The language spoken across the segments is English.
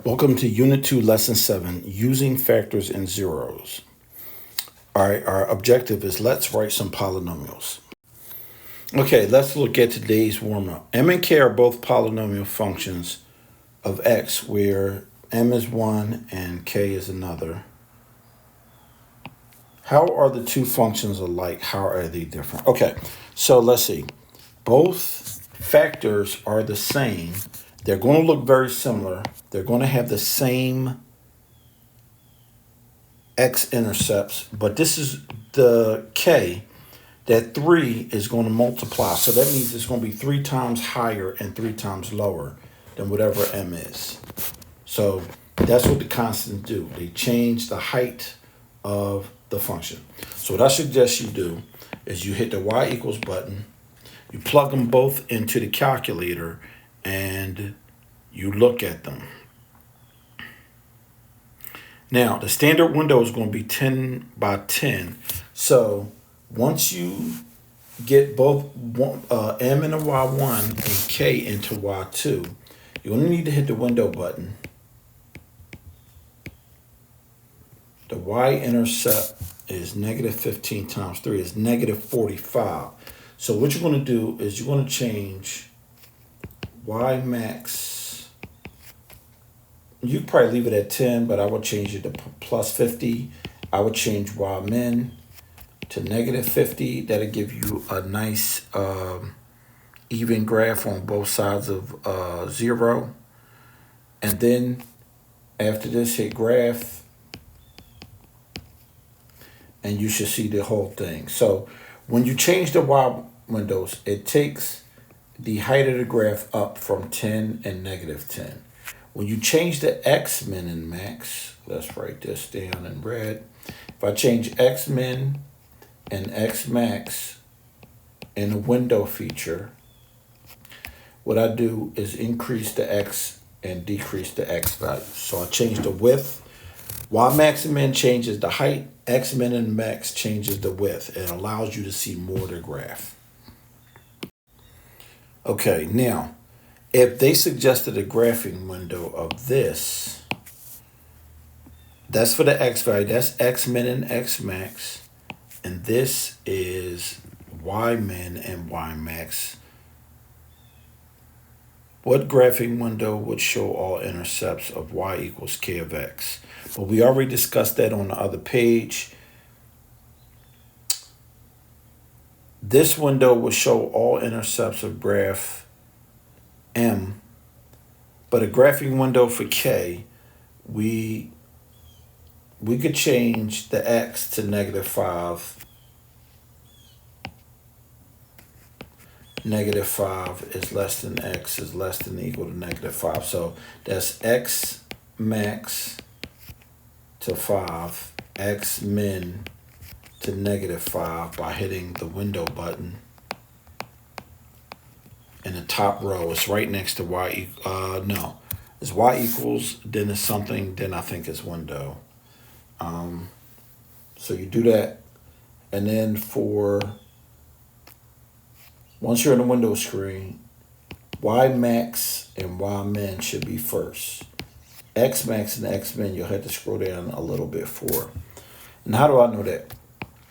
Welcome to Unit 2, Lesson 7, Using Factors and Zeros. All right, our objective is let's write some polynomials. Okay, let's look at today's warm-up. M and K are both polynomial functions of x, where M is one and K is another. How are the two functions alike? How are they different? Okay, so let's see. Both factors are the same. They're going to look very similar. They're going to have the same x-intercepts, but this is the K. That 3 is going to multiply. So that means it's going to be 3 times higher and 3 times lower than whatever M is. So that's what the constants do. They change the height of the function. So what I suggest you do is you hit the y equals button, you plug them both into the calculator, and you look at them. Now, the standard window is going to be 10 by 10. So once you get both M into Y1 and K into Y2, you only need to hit the window button. The y-intercept is negative 15 times 3 is negative 45. So what you're going to do is you're going to change y max. You could probably leave it at 10, but I would change it to plus 50. I would change y min to negative 50. That'll give you a nice even graph on both sides of 0. And then after this, hit graph, and you should see the whole thing. So when you change the y windows, it takes the height of the graph up from 10 and negative 10. When you change the x min and max, let's write this down in red. If I change x min and x max in the window feature, what I do is increase the x and decrease the x value. So I change the width. Y max and min changes the height. X min and max changes the width. It allows you to see more of the graph. Okay, now, if they suggested a graphing window of this, that's for the x value. That's x min and x max. And this is y min and y max. What graphing window would show all intercepts of y equals k of x? Well, we already discussed that on the other page. This window will show all intercepts of graph M, but a graphing window for k, we could change the x to negative 5. Negative 5 is less than x is less than equal to negative 5. So that's x max to 5, x min to negative 5 by hitting the window button. In the top row, it's right next to y, no. It's y equals, then it's something, then I think it's window. So you do that, and then once you're in the window screen, y max and y min should be first. X max and x min, you'll have to scroll down a little bit for. And how do I know that?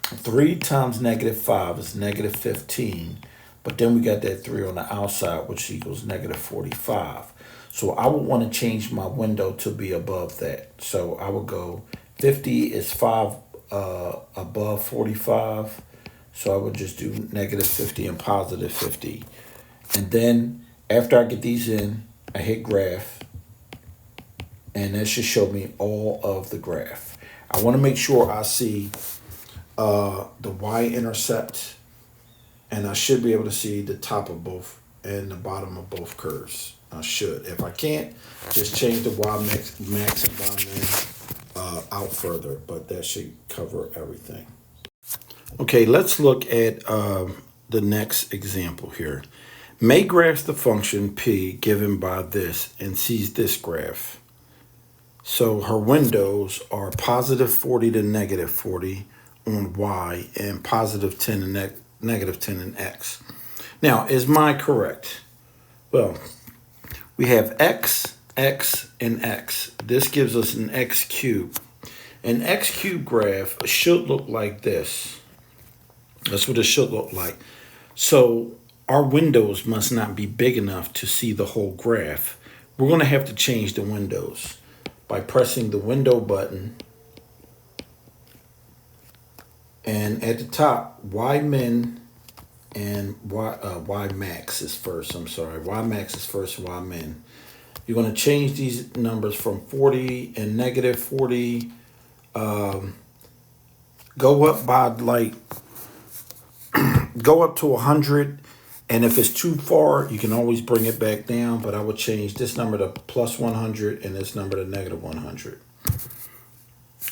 3 times negative 5 is negative 15, but then we got that 3 on the outside, which equals negative 45. So I would want to change my window to be above that. So I would go 50 is 5 above 45. So I would just do negative 50 and positive 50. And then after I get these in, I hit graph. And that should show me all of the graph. I want to make sure I see the y-intercept. And I should be able to see the top of both and the bottom of both curves. I should. If I can't, just change the y max and y min out further. But that should cover everything. Okay, let's look at the next example here. May graphs the function p given by this and sees this graph. So her windows are positive 40 to negative 40 on y and positive 10 and negative 10 in x. Now, is mine correct? Well, we have x x, and x. This gives us an x cubed. An x cubed graph should look like this. That's what it should look like. So our windows must not be big enough to see the whole graph. We're going to have to change the windows by pressing the window button. And at the top, Y min and Y max is first. I'm sorry. Y max is first, Y min. You're going to change these numbers from 40 and negative 40. Go up by like, go up to 100. And if it's too far, you can always bring it back down. But I would change this number to plus 100 and this number to negative 100.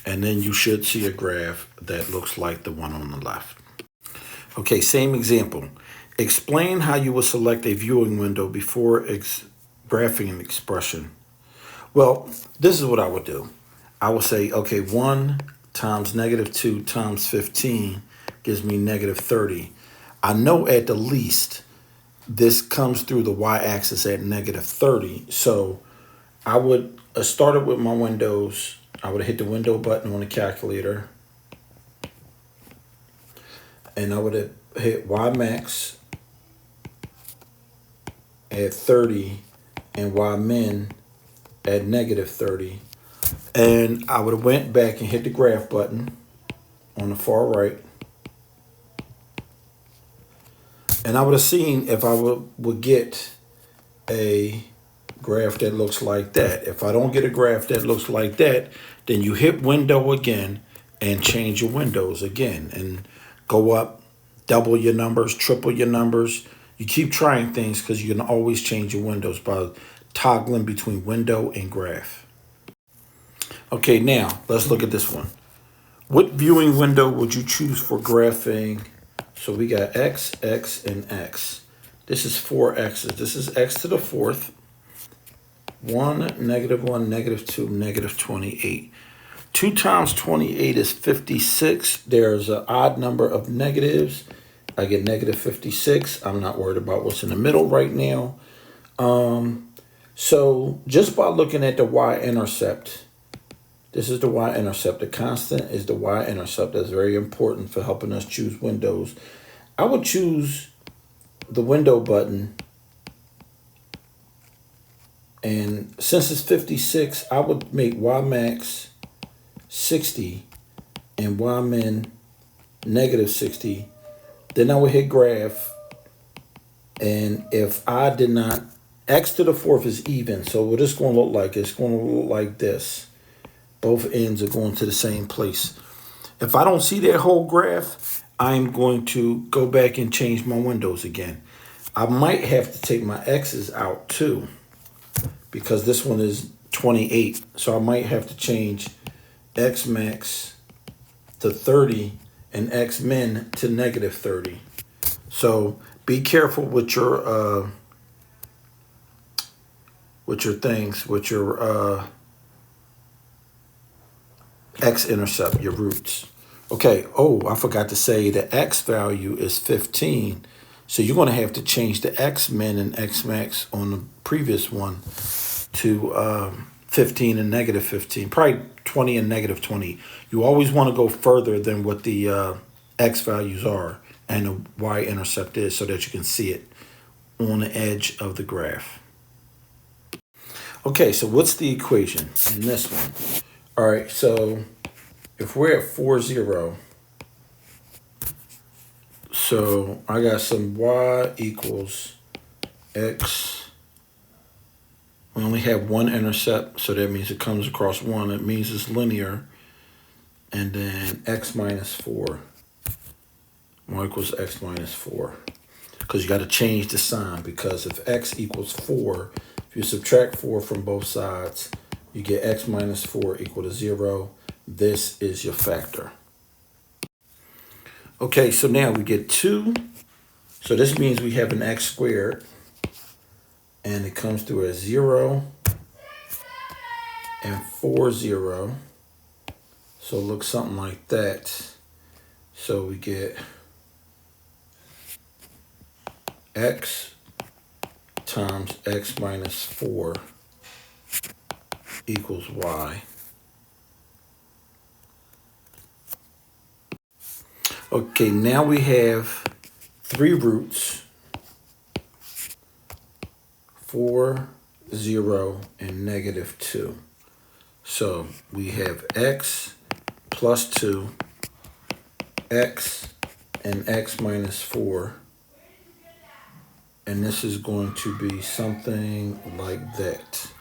And then you should see a graph that looks like the one on the left. Okay, same example. Explain how you will select a viewing window before graphing an expression. Well, this is what I would do. I would say, okay, 1 times negative 2 times 15 gives me negative 30. I know at the least this comes through the y-axis at negative 30. So I would start it with my windows. I would hit the window button on the calculator. And I would hit Y max at 30 and Y min at negative 30. And I would have went back and hit the graph button on the far right. And I would have seen if I would get a graph that looks like that. If I don't get a graph that looks like that, then you hit window again and change your windows again and go up, double your numbers, triple your numbers. You keep trying things because you can always change your windows by toggling between window and graph. Okay, now let's look at this one. What viewing window would you choose for graphing? So we got x, x, and x. This is 4 x's. This is x to the 4th. 1, negative 1, negative 2, negative 28. 2 times 28 is 56. There's an odd number of negatives. I get negative 56. I'm not worried about what's in the middle right now. So just by looking at the y-intercept, this is the y-intercept. The constant is the y-intercept. That's very important for helping us choose windows. I would choose the window button. And since it's 56, I would make Y max 60 and Y min negative 60. Then I would hit graph. And if I did not, x to the 4th is even. So what it's going to look like, it's going to look like this. Both ends are going to the same place. If I don't see that whole graph, I'm going to go back and change my windows again. I might have to take my x's out too, because this one is 28. So I might have to change x max to 30 and x min to negative 30. So be careful with your x-intercept, your roots. Okay, oh, I forgot to say the x value is 15. So you're going to have to change the x min and x max on the previous one to 15 and negative 15, probably 20 and negative 20. You always want to go further than what the x values are and the y-intercept is so that you can see it on the edge of the graph. Okay, so what's the equation in this one? All right, so if we're at 4, 0, so I got some y equals x. We only have one intercept, so that means it comes across 1. It means it's linear. And then x minus 4. Y equals x minus 4. Because you got to change the sign, because if x equals 4, if you subtract 4 from both sides, you get x minus 4 equal to 0. This is your factor. Okay, so now we get 2. So this means we have an x squared. And it comes through as 0 and 4, 0. So it looks something like that. So we get x times x minus 4 equals y. Okay, now we have 3 roots, 4, 0, and negative 2. So we have x plus 2, x, and x minus 4. And this is going to be something like that.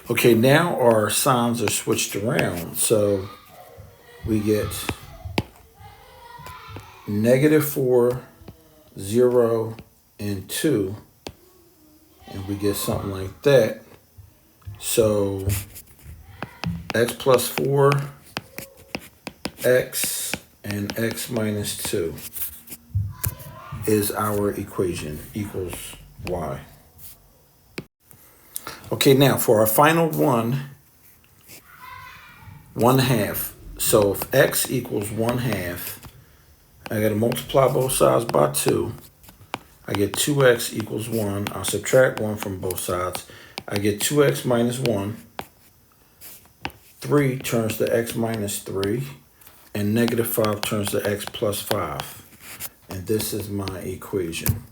Okay, now our signs are switched around. So we get negative 4, 0, and 2. And we get something like that. So x plus 4, x, and x minus 2 is our equation, equals y. Okay, now for our final one, 1/2. So if x equals 1/2, I got to multiply both sides by 2. I get 2x equals 1. I'll subtract 1 from both sides. I get 2x minus 1. 3 turns to x minus 3. And negative 5 turns to x plus 5. And this is my equation.